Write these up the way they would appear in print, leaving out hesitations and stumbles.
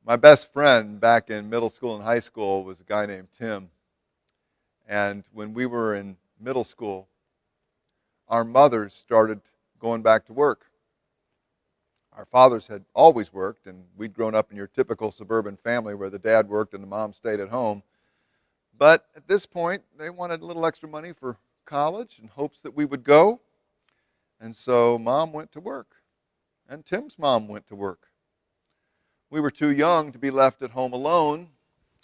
My best friend back in middle school and high school was a guy named Tim. And when we were in middle school, our mothers started going back to work. Our fathers had always worked, and we'd grown up in your typical suburban family where the dad worked and the mom stayed at home. But at this point, they wanted a little extra money for college in hopes that we would go. And so mom went to work, and Tim's mom went to work. We were too young to be left at home alone,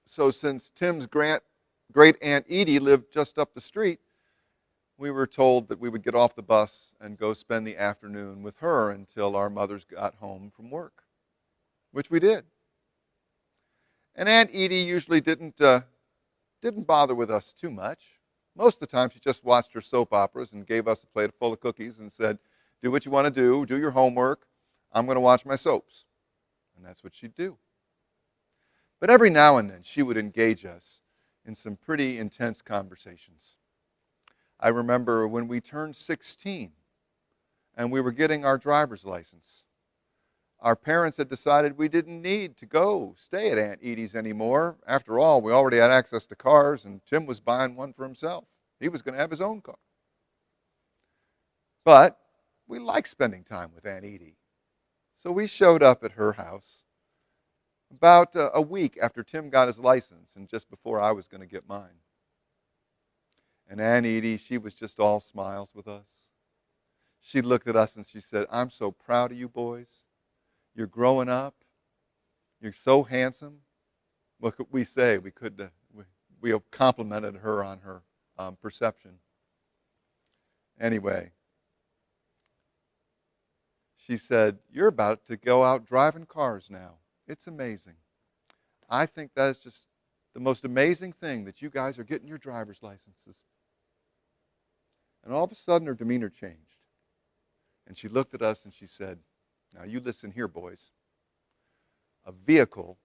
so since Tim's great Aunt Eedy lived just up the street, we were told that we would get off the bus and go spend the afternoon with her until our mothers got home from work, which we did. And Aunt Eedy usually didn't bother with us too much. Most of the time, she just watched her soap operas and gave us a plate full of cookies and said, "Do what you want to do your homework. I'm going to watch my soaps." And that's what she'd do. But every now and then, she would engage us in some pretty intense conversations. I remember when we turned 16 and we were getting our driver's license. Our parents had decided we didn't need to go stay at Aunt Edy's anymore. After all, we already had access to cars, and Tim was buying one for himself. He was going to have his own car. But we liked spending time with Aunt Eedy. So we showed up at her house about a week after Tim got his license and just before I was going to get mine. And Aunt Eedy, she was just all smiles with us. She looked at us and she said, "I'm so proud of you boys. You're growing up. You're so handsome." What could we say? We complimented her on her perception. Anyway, she said, "You're about to go out driving cars now. It's amazing. I think that is just the most amazing thing that you guys are getting your driver's licenses." And all of a sudden, her demeanor changed. And she looked at us and she said, "Now you listen here, boys. A vehicle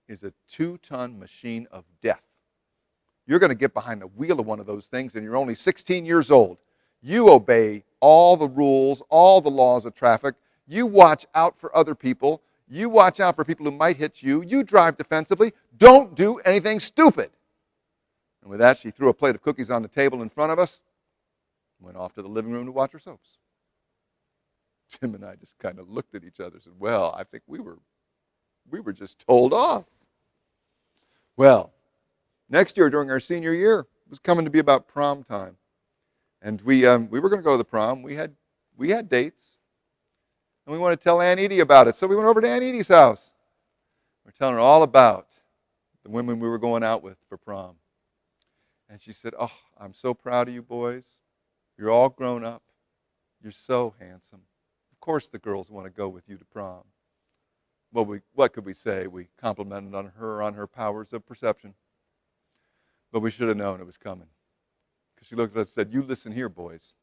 is a 2-ton machine of death. You're going to get behind the wheel of one of those things and you're only 16 years old. You obey all the rules, all the laws of traffic. You watch out for other people. You watch out for people who might hit you. You drive defensively. Don't do anything stupid." And with that, she threw a plate of cookies on the table in front of us and went off to the living room to watch her soaps. Tim and I just kind of looked at each other and said, "Well, I think we were just told off." Well, next year during our senior year, it was coming to be about prom time. And we were going to go to the prom. We had dates. And we wanted to tell Aunt Eedy about it. So we went over to Aunt Edy's house. We're telling her all about the women we were going out with for prom. And she said, "Oh, I'm so proud of you boys. You're all grown up. You're so handsome. Of course the girls want to go with you to prom." Well, what could we say? We complimented on her powers of perception. But we should have known it was coming. Because she looked at us and said, "You listen here, boys.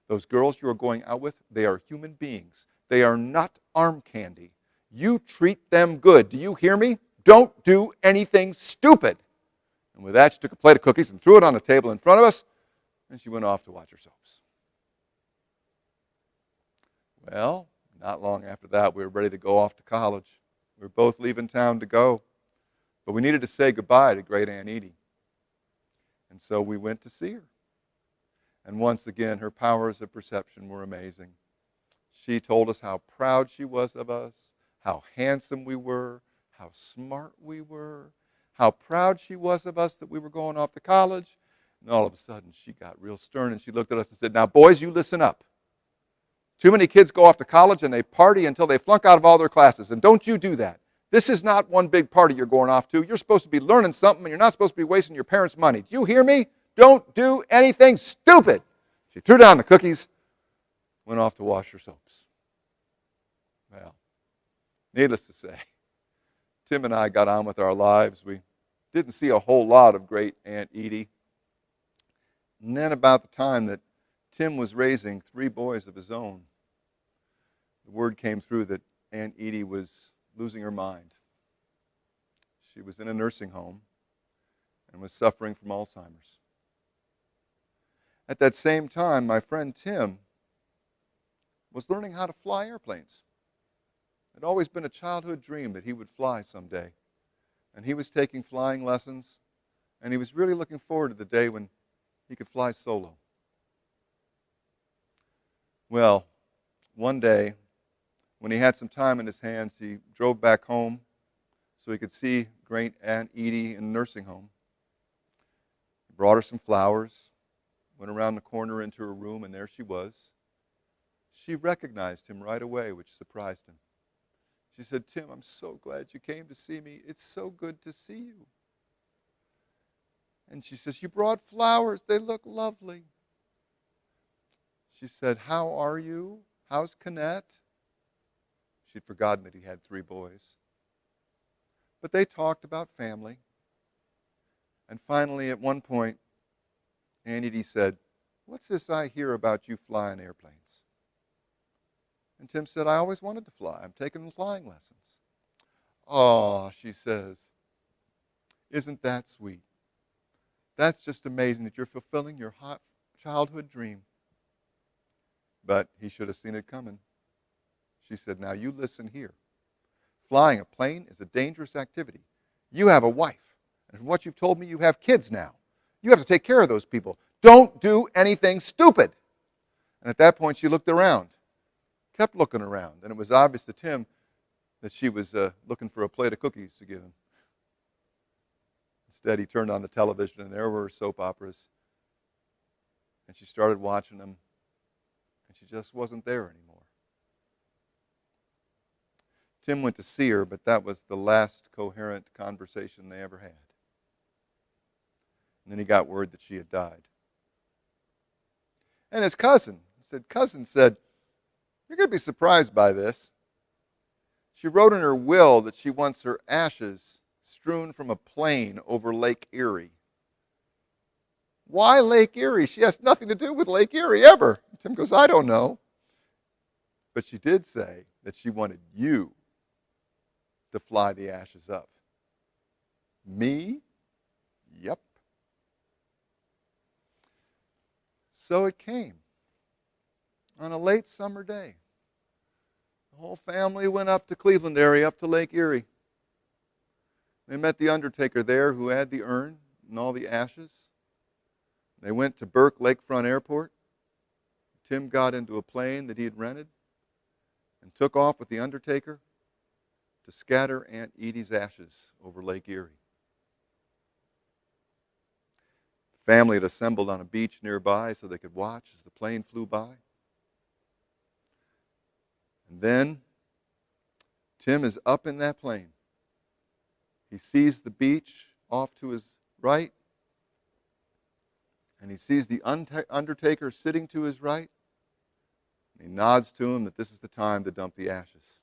Those girls you are going out with, they are human beings. They are not arm candy. You treat them good. Do you hear me? Don't do anything stupid." And with that, she took a plate of cookies and threw it on the table in front of us, and she went off to watch her soaps. Well, not long after that, we were ready to go off to college. We were both leaving town to go. But we needed to say goodbye to great Aunt Eedy. And so we went to see her. And once again, her powers of perception were amazing. She told us how proud she was of us, how handsome we were, how smart we were, how proud she was of us that we were going off to college. And all of a sudden, she got real stern and she looked at us and said, "Now, boys, you listen up. Too many kids go off to college and they party until they flunk out of all their classes. And don't you do that. This is not one big party you're going off to. You're supposed to be learning something and you're not supposed to be wasting your parents' money. Do you hear me? Don't do anything stupid." She threw down the cookies, went off to wash her soaps. Well, needless to say, Tim and I got on with our lives. We didn't see a whole lot of great Aunt Eedy. And then about the time that Tim was raising 3 boys of his own, the word came through that Aunt Eedy was losing her mind. She was in a nursing home and was suffering from Alzheimer's. At that same time, my friend Tim was learning how to fly airplanes. It had always been a childhood dream that he would fly someday. And he was taking flying lessons, and he was really looking forward to the day when he could fly solo. Well, one day, when he had some time in his hands, he drove back home so he could see great Aunt Eedy in the nursing home. He brought her some flowers, went around the corner into her room, and there she was. She recognized him right away, which surprised him. She said, "Tim, I'm so glad you came to see me. It's so good to see you." And she says, "You brought flowers. They look lovely." She said, "How are you? How's Kenneth?" She'd forgotten that he had 3 boys. But they talked about family. And finally, at one point, Aunt Eedy said, "What's this I hear about you flying airplanes?" And Tim said, "I always wanted to fly. I'm taking flying lessons." "Oh," she says, "isn't that sweet? That's just amazing that you're fulfilling your hot childhood dream." But he should have seen it coming. She said, "Now you listen here. Flying a plane is a dangerous activity. You have a wife, and from what you've told me, you have kids now. You have to take care of those people. Don't do anything stupid." And at that point, she looked around, kept looking around, and it was obvious to Tim that she was looking for a plate of cookies to give him. Instead, he turned on the television, and there were soap operas, and she started watching them, and she just wasn't there anymore. Tim went to see her, but that was the last coherent conversation they ever had. And then he got word that she had died. And his cousin said, "You're going to be surprised by this. She wrote in her will that she wants her ashes strewn from a plane over Lake Erie." "Why Lake Erie? She has nothing to do with Lake Erie ever." Tim goes, "I don't know." But she did say that she wanted you to fly the ashes up. "Me? Yep." So it came. On a late summer day, the whole family went up to Cleveland area, up to Lake Erie. They met the undertaker there who had the urn and all the ashes. They went to Burke Lakefront Airport. Tim got into a plane that he had rented and took off with the undertaker to scatter Aunt Edy's ashes over Lake Erie. The family had assembled on a beach nearby so they could watch as the plane flew by. And then Tim is up in that plane. He sees the beach off to his right, and he sees the undertaker sitting to his right, and he nods to him that this is the time to dump the ashes.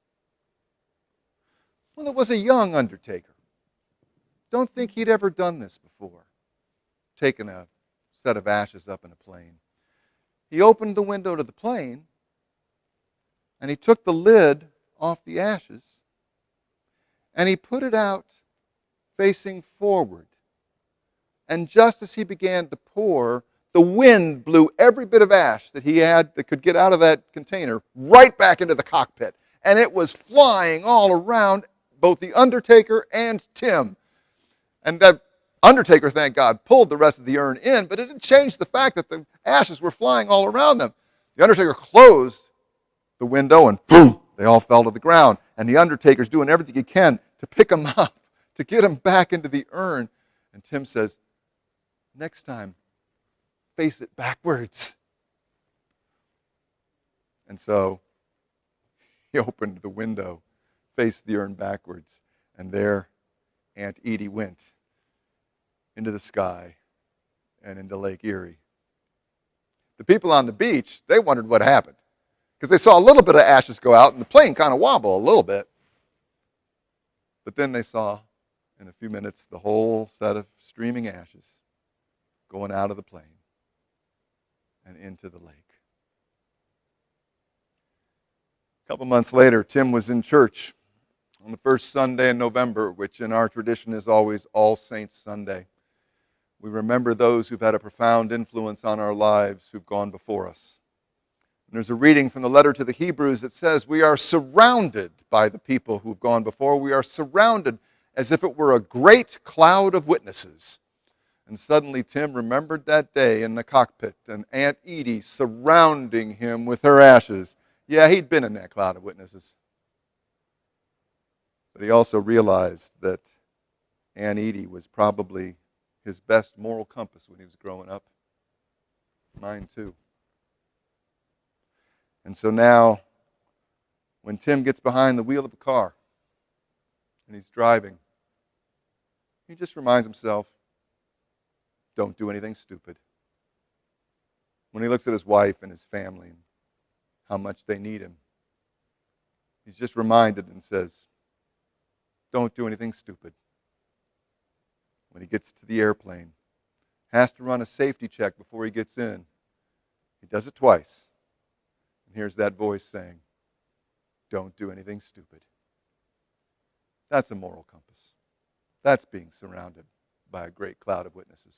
Well, it was a young undertaker. Don't think he'd ever done this before, taken a set of ashes up in a plane. He opened the window to the plane, and he took the lid off the ashes, and he put it out facing forward. And just as he began to pour, the wind blew every bit of ash that he had that could get out of that container right back into the cockpit. And it was flying all around both the undertaker and Tim. And the undertaker, thank God, pulled the rest of the urn in, but it didn't change the fact that the ashes were flying all around them. The undertaker closed the window, and boom, they all fell to the ground. And the undertaker's doing everything he can to pick them up, to get them back into the urn. And Tim says, "Next time, face it backwards." And so he opened the window, faced the urn backwards, and there Aunt Eedy went into the sky and into Lake Erie. The people on the beach, they wondered what happened, because they saw a little bit of ashes go out and the plane kind of wobble a little bit. But then they saw, in a few minutes, the whole set of streaming ashes going out of the plane and into the lake. A couple months later, Tim was in church on the first Sunday in November, which in our tradition is always All Saints Sunday. We remember those who've had a profound influence on our lives who've gone before us. And there's a reading from the letter to the Hebrews that says, we are surrounded by the people who've gone before. We are surrounded as if it were a great cloud of witnesses. And suddenly Tim remembered that day in the cockpit and Aunt Eedy surrounding him with her ashes. Yeah, he'd been in that cloud of witnesses. But he also realized that Aunt Eedy was probably his best moral compass when he was growing up. Mine too. And so now, when Tim gets behind the wheel of a car and he's driving, he just reminds himself, don't do anything stupid. When he looks at his wife and his family and how much they need him, he's just reminded and says, don't do anything stupid. When he gets to the airplane, has to run a safety check before he gets in. He does it twice. And here's that voice saying, don't do anything stupid. That's a moral compass. That's being surrounded by a great cloud of witnesses.